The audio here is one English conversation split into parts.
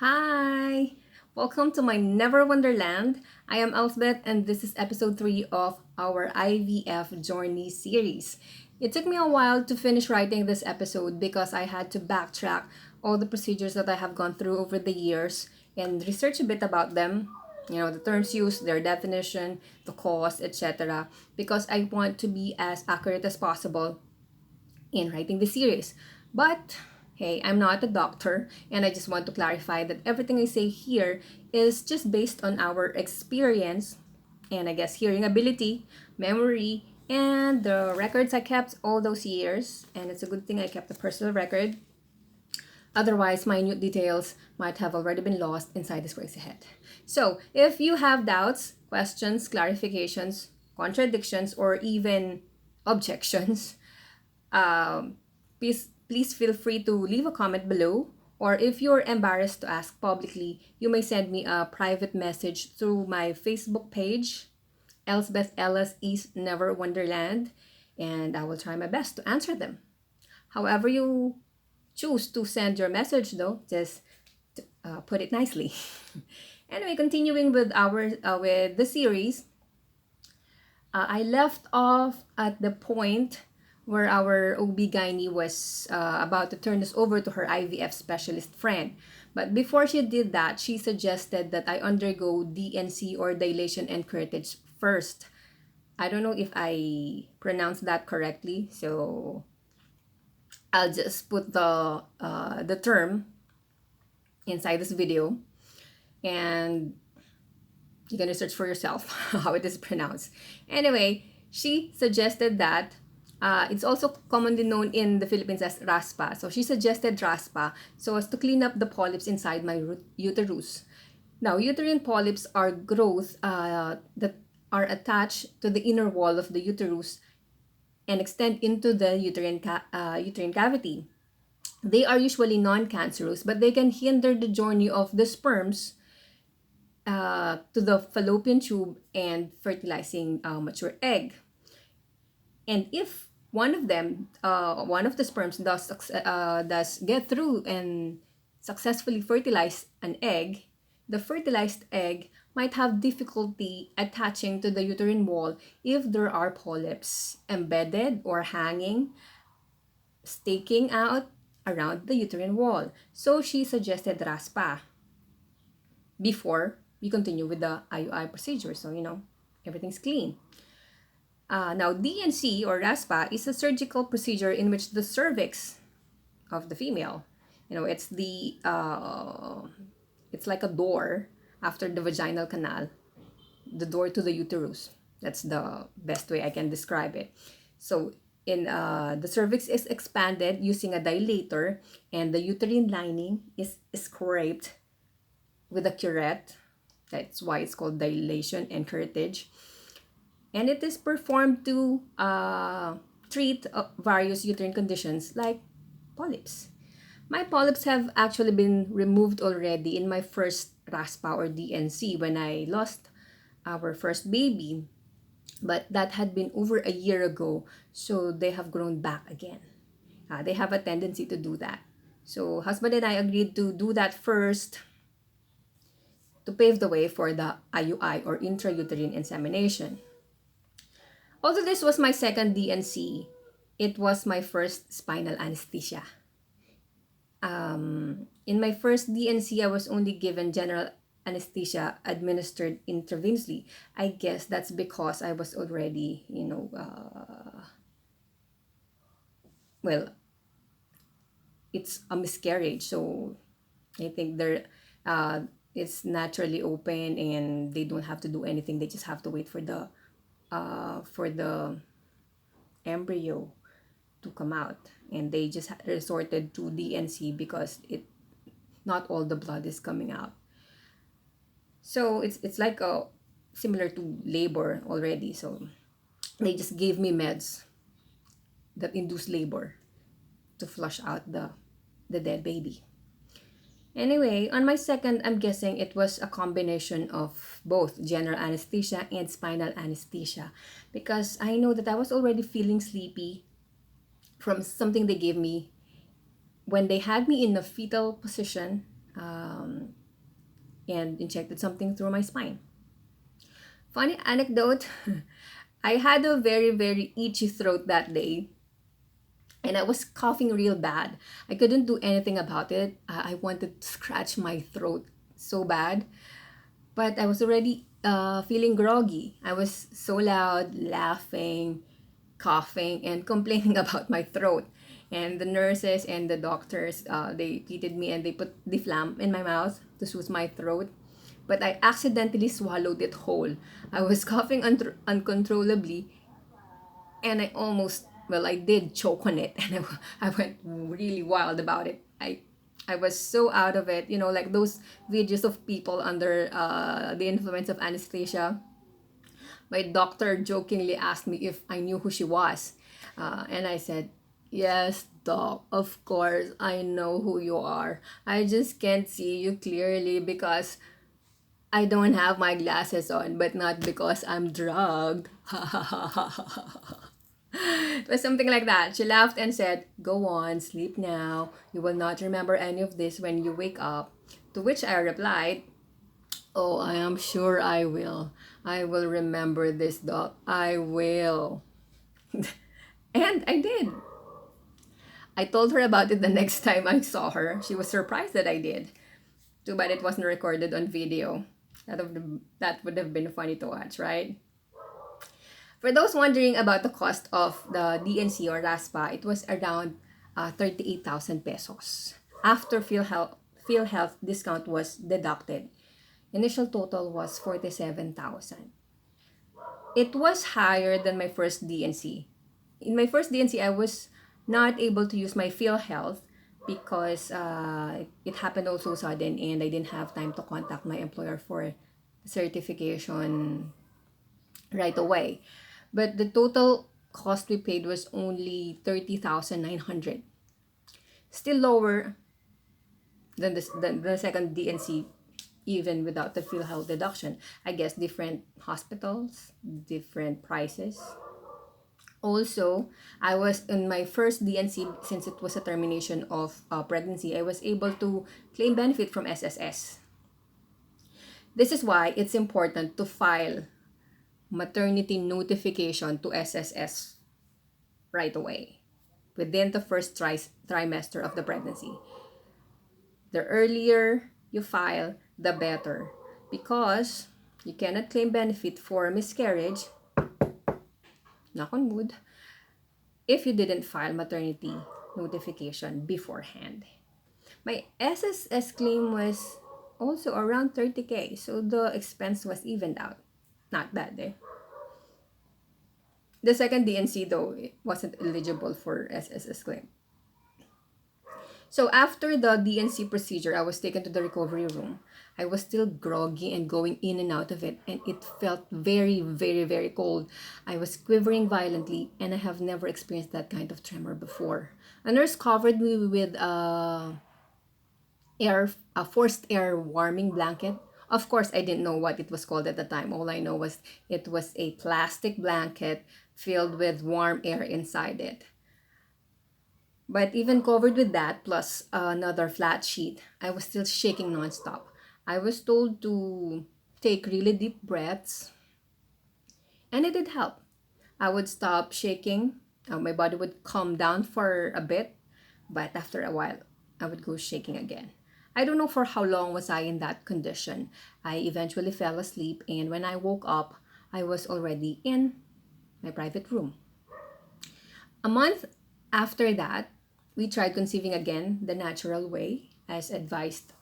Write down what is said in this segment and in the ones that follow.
Hi! Welcome to my Never Wonderland. I am Elsbeth and this is episode 3 of our IVF journey series. It took me a while to finish writing this episode because I had to backtrack all the procedures that I have gone through over the years and research a bit about them. The terms used, their definition, the cost, etc. because I want to be as accurate as possible in writing the series. But hey, I'm not a doctor, and I just want to clarify that everything I say here is just based on our experience and I guess hearing ability, memory, and the records I kept all those years. And it's a good thing I kept a personal record. Otherwise, minute details might have already been lost inside this crazy head. So, if you have doubts, questions, clarifications, contradictions, or even objections, please feel free to leave a comment below. Or if you're embarrassed to ask publicly, you may send me a private message through my Facebook page, Elsbeth L.S.E.'s Never Wonderland, and I will try my best to answer them. However you choose to send your message, though, just put it nicely. Anyway, continuing with with the series, I left off at the point where our OB-GYN was about to turn us over to her IVF specialist friend. But before she did that, she suggested that I undergo DNC or dilation and curettage first. I don't know if I pronounced that correctly, so I'll just put the term inside this video, and you can research for yourself how it is pronounced. Anyway, she suggested that it's also commonly known in the Philippines as raspa. So she suggested raspa so as to clean up the polyps inside my uterus. Now, uterine polyps are growths that are attached to the inner wall of the uterus and extend into the uterine cavity. They are usually non-cancerous, but they can hinder the journey of the sperms to the fallopian tube and fertilizing mature egg. And if one of the sperms does get through and successfully fertilize an egg, the fertilized egg might have difficulty attaching to the uterine wall if there are polyps embedded or hanging, staking out around the uterine wall. So she suggested raspa before we continue with the IUI procedure. So, everything's clean. Now, DNC or RASPA is a surgical procedure in which the cervix of the female, it's like a door after the vaginal canal, the door to the uterus. That's the best way I can describe it. So, the cervix is expanded using a dilator, and the uterine lining is scraped with a curette. That's why it's called dilation and curettage. And it is performed to treat various uterine conditions like polyps. My polyps have actually been removed already in my first RASPA or DNC when I lost our first baby. But that had been over a year ago, so they have grown back again. They have a tendency to do that. So husband and I agreed to do that first to pave the way for the IUI or intrauterine insemination. Although this was my second DNC, it was my first spinal anesthesia. In my first DNC, I was only given general anesthesia administered intravenously. I guess that's because I was already, well, it's a miscarriage. So I think it's naturally open and they don't have to do anything. They just have to wait for the embryo to come out, and they just resorted to DNC because not all the blood is coming out. So it's like similar to labor already. So they just gave me meds that induce labor to flush out the dead baby. Anyway, on my second, I'm guessing it was a combination of both general anesthesia and spinal anesthesia because I know that I was already feeling sleepy from something they gave me when they had me in a fetal position. and injected something through my spine. Funny anecdote, I had a very, very itchy throat that day, and I was coughing real bad. I couldn't do anything about it. I wanted to scratch my throat so bad, but I was already feeling groggy. I was so loud, laughing, coughing, and complaining about my throat. And the nurses and the doctors, they treated me and they put the flam in my mouth to soothe my throat. But I accidentally swallowed it whole. I was coughing uncontrollably, and I almost, well, I did choke on it, and I went really wild about it. I was so out of it, like those videos of people under the influence of anesthesia. My doctor jokingly asked me if I knew who she was, and I said, "Yes, doc, of course I know who you are. I just can't see you clearly because I don't have my glasses on, but not because I'm drugged." It was something like that. She laughed and said, "Go on, sleep now. You will not remember any of this when you wake up." To which I replied, "Oh, I am sure I will. I will remember this, doc. I will." And I did. I told her about it the next time I saw her. She was surprised that I did. Too bad it wasn't recorded on video. That would have been funny to watch, right? For those wondering about the cost of the DNC or RASPA, it was around 38,000 pesos. After PhilHealth discount was deducted, initial total was 47,000. It was higher than my first DNC. In my first DNC, I was not able to use my PhilHealth because it happened also sudden and I didn't have time to contact my employer for certification right away. But the total cost we paid was only 30,900. Still lower than the second DNC, even without the PhilHealth deduction. I guess different hospitals, different prices. Also, I was in my first DNC, since it was a termination of pregnancy, I was able to claim benefit from SSS. This is why it's important to file maternity notification to SSS right away within the first trimester of the pregnancy. The earlier you file, the better, because you cannot claim benefit for miscarriage, knock on wood, if you didn't file maternity notification beforehand. My SSS claim was also around 30K, so the expense was evened out. Not bad, eh? The second DNC, though, it wasn't eligible for SSS claim. So after the DNC procedure, I was taken to the recovery room. I was still groggy and going in and out of it, and it felt very, very, very cold. I was quivering violently, and I have never experienced that kind of tremor before. A nurse covered me with a forced air warming blanket. Of course, I didn't know what it was called at the time. All I know was it was a plastic blanket filled with warm air inside it. But even covered with that, plus another flat sheet, I was still shaking nonstop. I was told to take really deep breaths, and it did help. I would stop shaking, my body would calm down for a bit, but after a while, I would go shaking again. I don't know for how long was I in that condition. I eventually fell asleep, and when I woke up, I was already in my private room. A month after that, we tried conceiving again the natural way, as advised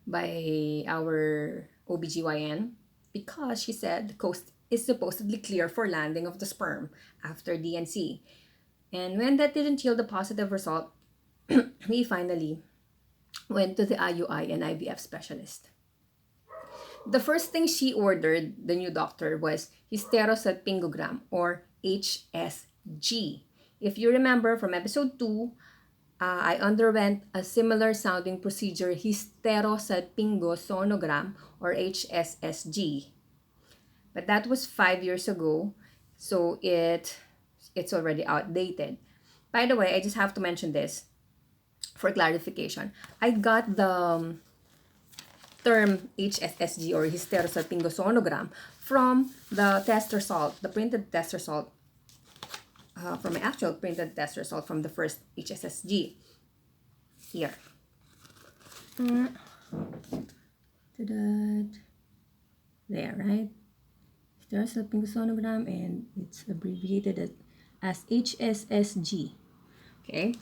by our OBGYN, because she said the coast is supposedly clear for landing of the sperm after DNC. And when that didn't yield a positive result, we finally went to the IUI and IVF specialist. The first thing she ordered, the new doctor, was Hysterosalpingogram, or HSG. If you remember from episode 2, I underwent a similar sounding procedure, Hysterosalpingosonogram, or HSSG. But that was 5 years ago, so it's already outdated. By the way, I just have to mention this for clarification. I got term HSSG or Hysterosalpingosonogram from the test result, the printed test result, from my actual printed test result from the first HSSG. Here. There, right? Hysterosalpingosonogram, and it's abbreviated as HSSG. Okay.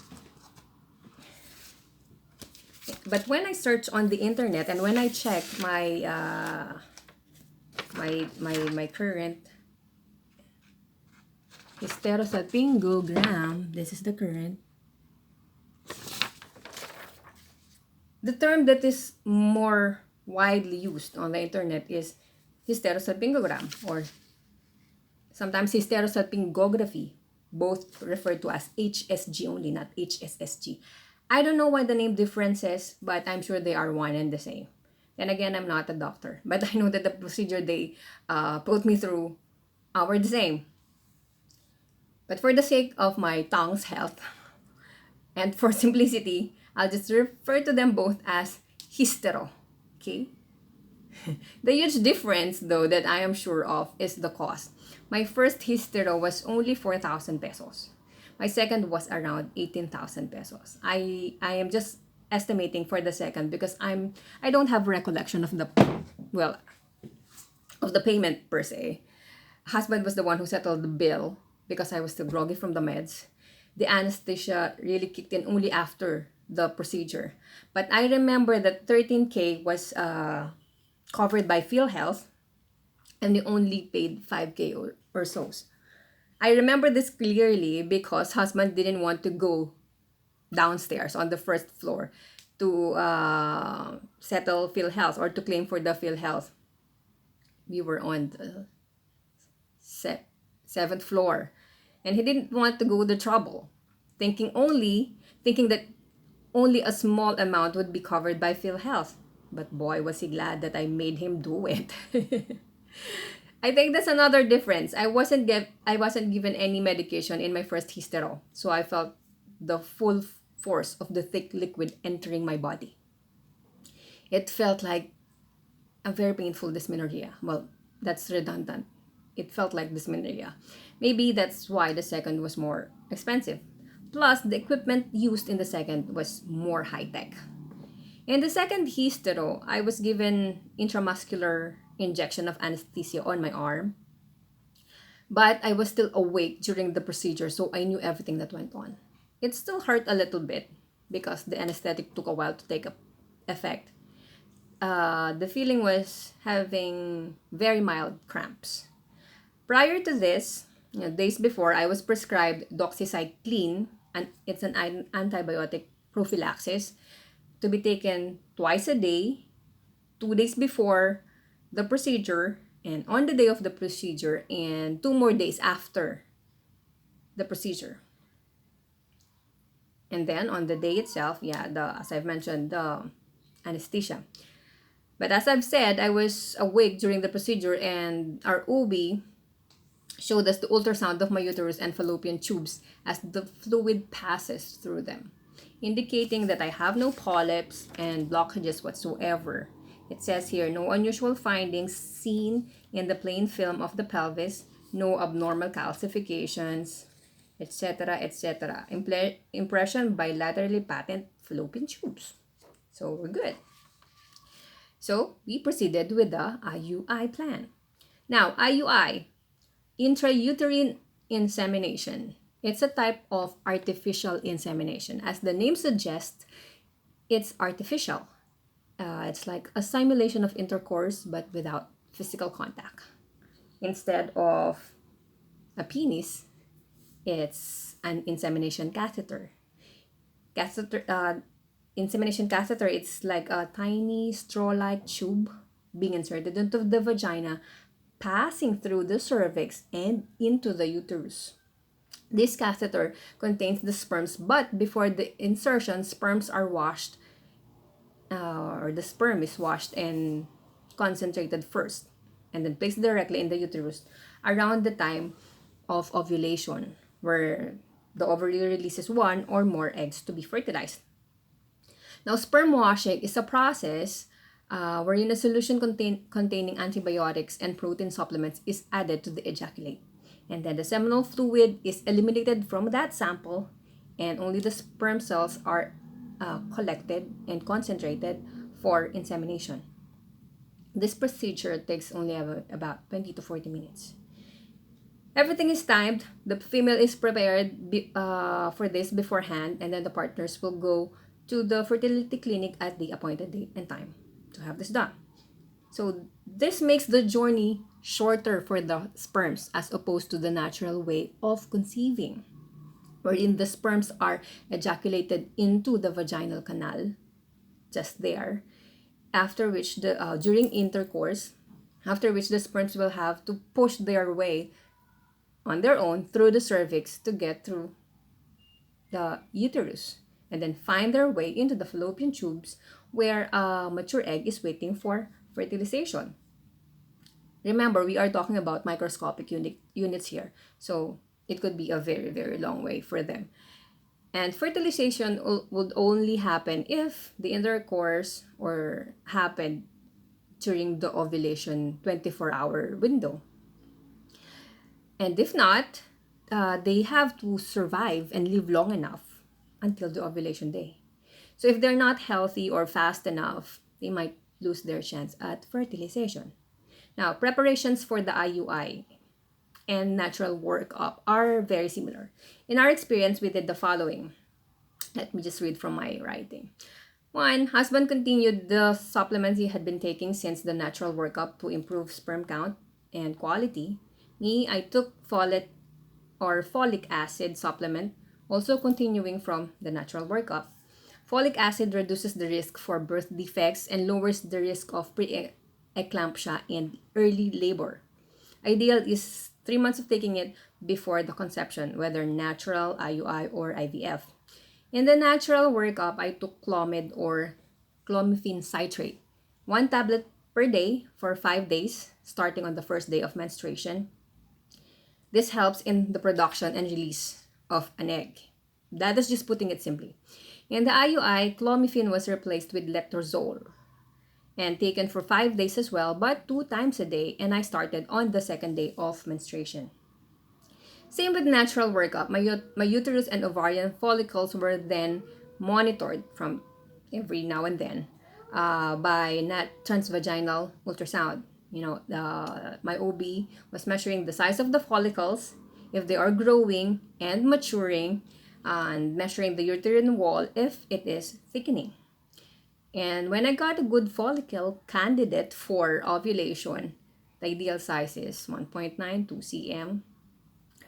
But when I search on the internet and when I check my my current Hysterosalpingogram, this is the current. The term that is more widely used on the internet is Hysterosalpingogram, or sometimes Hysterosalpingography, both referred to as HSG only, not HSSG. I don't know why the name differences, but I'm sure they are one and the same. Then again, I'm not a doctor, but I know that the procedure they put me through are the same. But for the sake of my tongue's health and for simplicity, I'll just refer to them both as Hystero. Okay? The huge difference, though, that I am sure of is the cost. My first Hystero was only 4,000 pesos. My second was around 18,000 pesos. I am just estimating for the second because I don't have recollection of the of the payment per se. Husband was the one who settled the bill because I was still groggy from the meds. The anesthesia really kicked in only after the procedure. But I remember that 13K was covered by PhilHealth, and we only paid 5K or so. I remember this clearly because husband didn't want to go downstairs on the first floor to settle PhilHealth or to claim for the PhilHealth. We were on the seventh floor, and he didn't want to go the trouble, thinking that only a small amount would be covered by PhilHealth. But boy, was he glad that I made him do it. I think that's another difference. I wasn't given any medication in my first hystero, so I felt the full force of the thick liquid entering my body. It felt like a very painful dysmenorrhea. Well, that's redundant. It felt like dysmenorrhea. Maybe that's why the second was more expensive. Plus, the equipment used in the second was more high-tech. In the second hystero, I was given intramuscular injection of anesthesia on my arm. But I was still awake during the procedure, so I knew everything that went on. It still hurt a little bit because the anesthetic took a while to take effect. The feeling was having very mild cramps. Prior to this, days before, I was prescribed doxycycline, and it's an antibiotic prophylaxis to be taken twice a day, 2 days before the procedure, and on the day of the procedure, and 2 more days after the procedure. And then on the day itself, as I've mentioned, the anesthesia. But as I've said, I was awake during the procedure, and our OB showed us the ultrasound of my uterus and fallopian tubes as the fluid passes through them, indicating that I have no polyps and blockages whatsoever. It says here, no unusual findings seen in the plain film of the pelvis, no abnormal calcifications, etc., etc. Impression bilaterally patent fallopian tubes. So we're good. So we proceeded with the IUI plan. Now, IUI, Intrauterine Insemination. It's a type of artificial insemination. As the name suggests, it's artificial. It's like a simulation of intercourse but without physical contact. Instead of a penis, it's an insemination catheter. Insemination catheter, it's like a tiny straw-like tube being inserted into the vagina, passing through the cervix and into the uterus. This catheter contains the sperms, but before the insertion, sperms are washed, or the sperm is washed and concentrated first, and then placed directly in the uterus around the time of ovulation, where the ovary releases one or more eggs to be fertilized. Now, sperm washing is a process wherein a solution containing antibiotics and protein supplements is added to the ejaculate. And then the seminal fluid is eliminated from that sample, and only the sperm cells are collected and concentrated for insemination. This procedure takes only about 20 to 40 minutes. Everything is timed. The female is prepared for this beforehand, and then the partners will go to the fertility clinic at the appointed date and time to have this done. So this makes the journey shorter for the sperms as opposed to the natural way of conceiving, wherein the sperms are ejaculated into the vaginal canal just there, after which during intercourse, after which the sperms will have to push their way on their own through the cervix to get through the uterus, and then find their way into the fallopian tubes where a mature egg is waiting for fertilization. Remember, we are talking about microscopic units here, so it could be a very, very long way for them. And fertilization would only happen if the intercourse or happened during the ovulation 24-hour window. And if not, they have to survive and live long enough until the ovulation day. So if they're not healthy or fast enough, they might lose their chance at fertilization. Now, preparations for the IUI and natural workup are very similar. In our experience, we did the following. Let me just read from my writing. 1. Husband continued the supplements he had been taking since the natural workup to improve sperm count and quality. Me, I took folate or folic acid supplement, also continuing from the natural workup. Folic acid reduces the risk for birth defects and lowers the risk of preeclampsia and early labor. Ideal is 3 months of taking it before the conception, whether natural, IUI, or IVF. In the natural workup, I took Clomid or clomiphene citrate, 1 tablet per day for 5 days, starting on the first day of menstruation. This helps in the production and release of an egg. That is just putting it simply. In the IUI, clomiphene was replaced with letrozole and taken for 5 days as well, but 2 times a day, and I started on the second day of menstruation. Same with natural workup. My uterus and ovarian follicles were then monitored from every now and then by transvaginal ultrasound. My OB was measuring the size of the follicles, if they are growing and maturing, and measuring the uterine wall if it is thickening. And when I got a good follicle candidate for ovulation, the ideal size is 1.9 to cm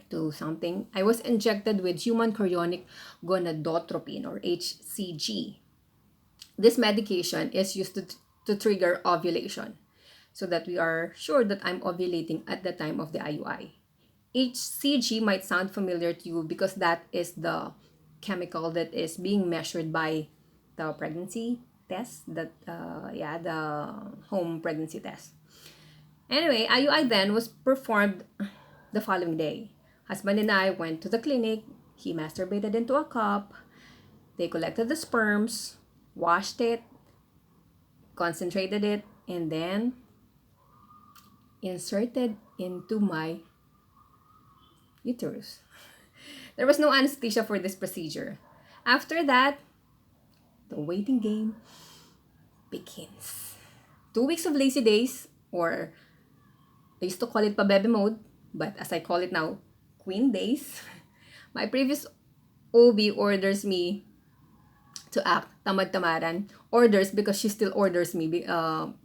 to something. I was injected with human chorionic gonadotropin or HCG. This medication is used to trigger ovulation so that we are sure that I'm ovulating at the time of the IUI. HCG might sound familiar to you because that is the chemical that is being measured by the pregnancy test, the home pregnancy test. Anyway, IUI then was performed the following day. Husband and I went to the clinic. He masturbated into a cup. They collected the sperms, washed it, concentrated it, and then inserted into my uterus. There was no anesthesia for this procedure. After that, the waiting game begins. 2 weeks of lazy days, or I used to call it pabebe mode, but as I call it now, queen days. My previous OB orders me to act tamad-tamaran. Orders because she still orders me.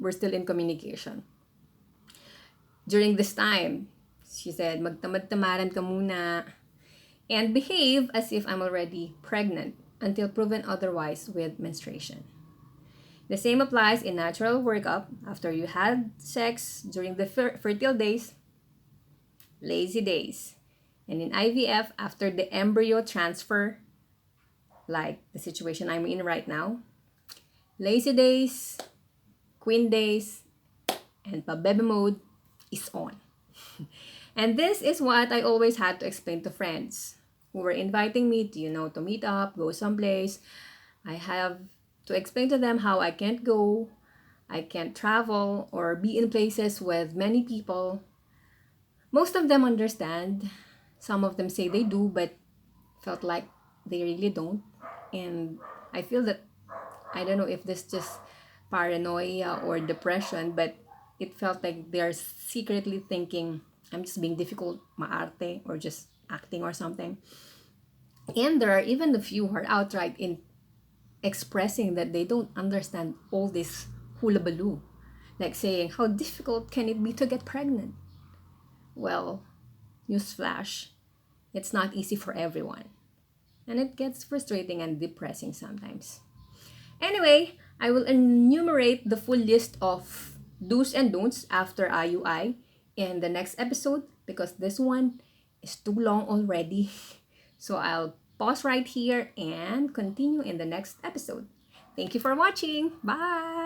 We're still in communication. During this time, she said, magtamad-tamaran ka muna and behave as if I'm already pregnant until proven otherwise with menstruation. The same applies in natural workup. After you had sex during the fertile days, lazy days. And in IVF, after the embryo transfer, like the situation I'm in right now, lazy days, queen days, and pabebe mode is on. And this is what I always had to explain to friends who were inviting me to meet up, go someplace. I have to explain to them how I can't go. I can't travel or be in places with many people. Most of them understand. Some of them say they do, but felt like they really don't. And I feel that I don't know if this just paranoia or depression, but it felt like they're secretly thinking I'm just being difficult, maarte, or just acting or something. And there are even a few who are outright in expressing that they don't understand all this hula baloo, like saying, "How difficult can it be to get pregnant?" Well, newsflash, it's not easy for everyone, and it gets frustrating and depressing sometimes. Anyway, I will enumerate the full list of do's and don'ts after IUI in the next episode because this one is too long already. So I'll pause right here and continue in the next episode. Thank you for watching. Bye.